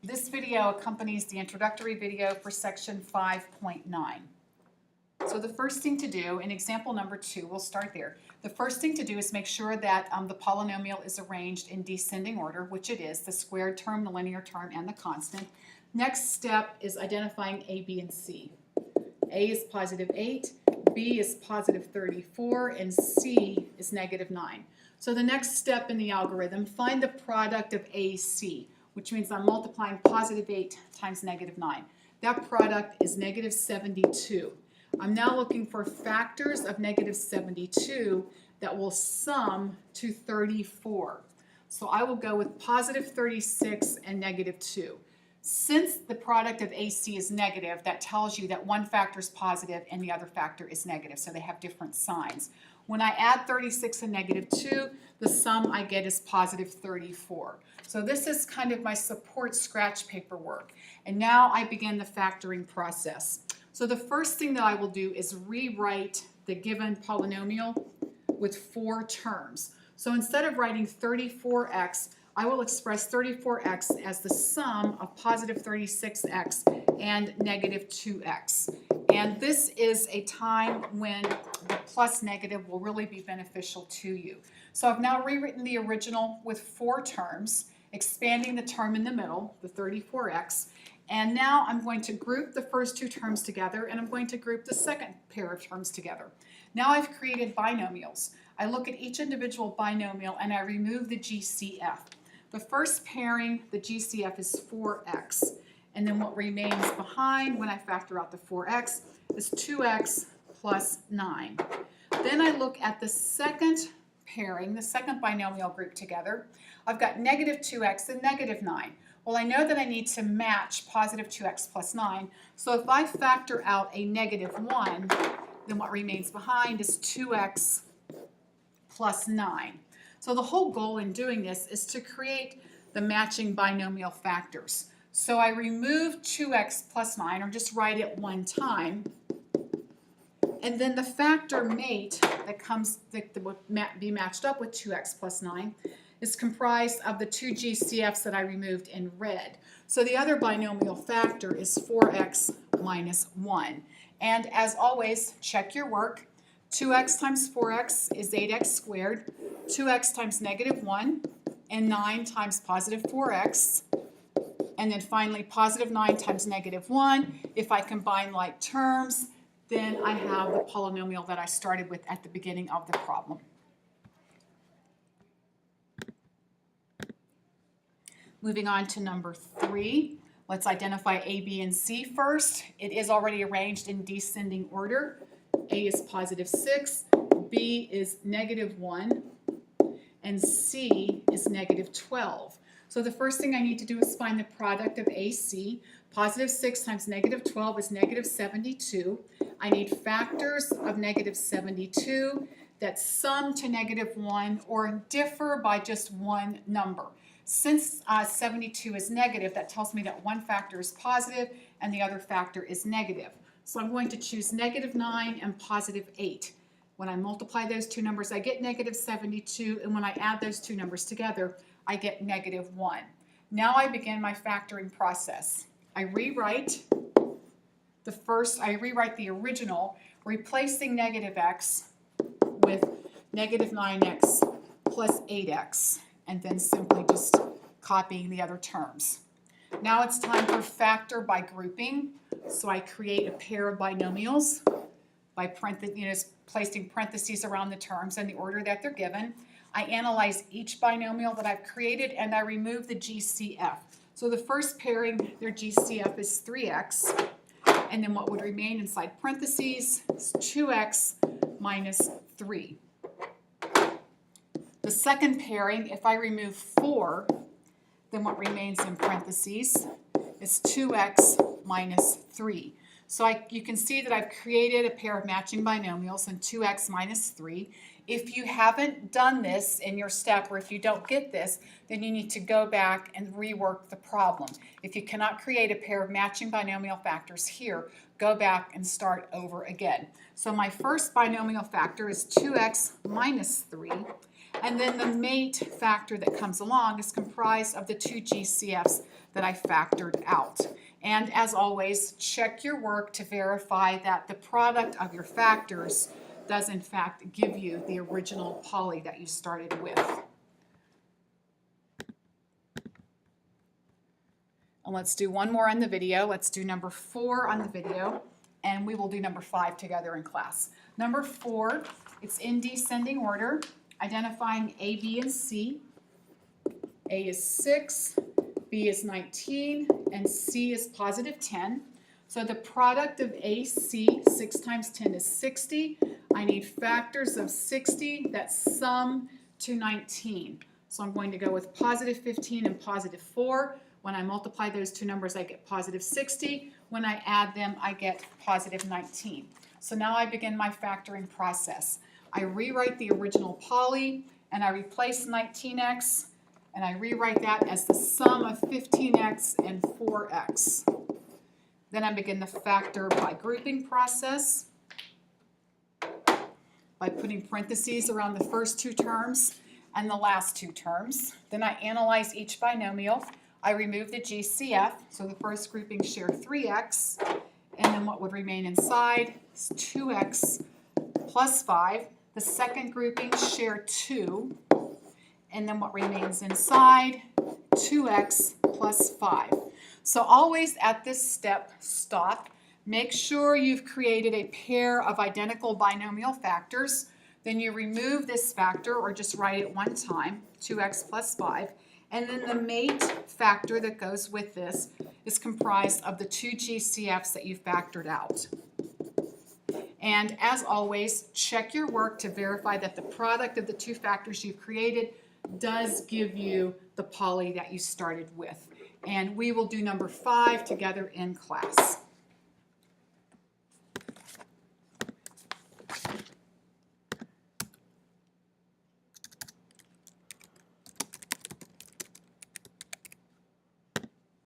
This video accompanies the introductory video for section 5.9. So the first thing to do, in example number 2, we'll start there. The first thing to do is make sure that the polynomial is arranged in descending order, which it is, the squared term, the linear term, and the constant. Next step is identifying A, B, and C. A is positive 8, B is positive 34, and C is negative 9. So the next step in the algorithm, find the product of AC, which means I'm multiplying positive 8 times negative 9. That product is negative 72. I'm now looking for factors of negative 72 that will sum to 34. So I will go with positive 36 and negative 2. Since the product of AC is negative, that tells you that one factor is positive and the other factor is negative, so they have different signs. When I add 36 and negative 2, the sum I get is positive 34. So this is kind of my support scratch paper work. And now I begin the factoring process. So the first thing that I will do is rewrite the given polynomial with 4 terms. So instead of writing 34x, I will express 34x as the sum of positive 36x and negative 2x. And this is a time when the plus negative will really be beneficial to you. So I've now rewritten the original with 4 terms, expanding the term in the middle, the 34x. And now I'm going to group the first 2 terms together, and I'm going to group the second pair of terms together. Now I've created binomials. I look at each individual binomial and I remove the GCF. The first pairing, the GCF is 4x. And then what remains behind when I factor out the 4x is 2x plus 9. Then I look at the second pairing, the second binomial group together. I've got negative 2x and negative 9. Well, I know that I need to match positive 2x plus 9. So if I factor out a negative 1, then what remains behind is 2x plus 9. So the whole goal in doing this is to create the matching binomial factors. So I remove 2x plus 9, or just write it one time, and then the factor mate that would be matched up with 2x plus 9 is comprised of the 2 GCFs that I removed in red. So the other binomial factor is 4x minus 1. And as always, check your work. 2x times 4x is 8x squared, 2x times negative 1, and 9 times positive 4x. And then finally, positive 9 times negative 1. If I combine like terms, then I have the polynomial that I started with at the beginning of the problem. Moving on to number 3, let's identify A, B, and C first. It is already arranged in descending order. A is positive 6, B is negative 1, and C is negative 12. So the first thing I need to do is find the product of AC. Positive 6 times negative 12 is negative 72. I need factors of negative 72 that sum to negative 1 or differ by just one number. Since 72 is negative, that tells me that one factor is positive and the other factor is negative. So I'm going to choose negative 9 and positive 8. When I multiply those 2 numbers, I get negative 72, and when I add those 2 numbers together, I get negative 1. Now I begin my factoring process. I rewrite the original, replacing negative x with negative 9x plus 8x, and then simply just copying the other terms. Now it's time for factor by grouping. So I create a pair of binomials by placing parentheses around the terms in the order that they're given. I analyze each binomial that I've created and I remove the GCF. So the first pairing, their GCF is 3x, and then what would remain inside parentheses is 2x minus 3. The second pairing, if I remove 4, then what remains in parentheses is 2x minus 3. So you can see that I've created a pair of matching binomials and 2x minus 3. If you haven't done this in your step, or if you don't get this, then you need to go back and rework the problem. If you cannot create a pair of matching binomial factors here, go back and start over again. So my first binomial factor is 2x minus 3. And then the mate factor that comes along is comprised of the 2 GCFs that I factored out. And as always, check your work to verify that the product of your factors does in fact give you the original poly that you started with. And let's do one more on the video. Let's do number 4 on the video, and we will do number 5 together in class. Number 4, it's in descending order, identifying A, B, and C. A is 6, B is 19, and C is positive 10. So the product of AC, 6 times 10 is 60. I need factors of 60 that sum to 19. So I'm going to go with positive 15 and positive 4. When I multiply those two numbers, I get positive 60. When I add them, I get positive 19. So now I begin my factoring process. I rewrite the original poly, and I replace 19x, and I rewrite that as the sum of 15x and 4x. Then I begin the factor by grouping process, by putting parentheses around the first 2 terms and the last 2 terms. Then I analyze each binomial. I remove the GCF, so the first grouping share 3x, and then what would remain inside is 2x plus 5. The second grouping share 2, and then what remains inside, 2x plus 5. So always at this step, stop. Make sure you've created a pair of identical binomial factors. Then you remove this factor, or just write it one time, 2x plus 5. And then the mate factor that goes with this is comprised of the 2 GCFs that you factored out. And as always, check your work to verify that the product of the 2 factors you've created does give you the poly that you started with. And we will do number 5 together in class.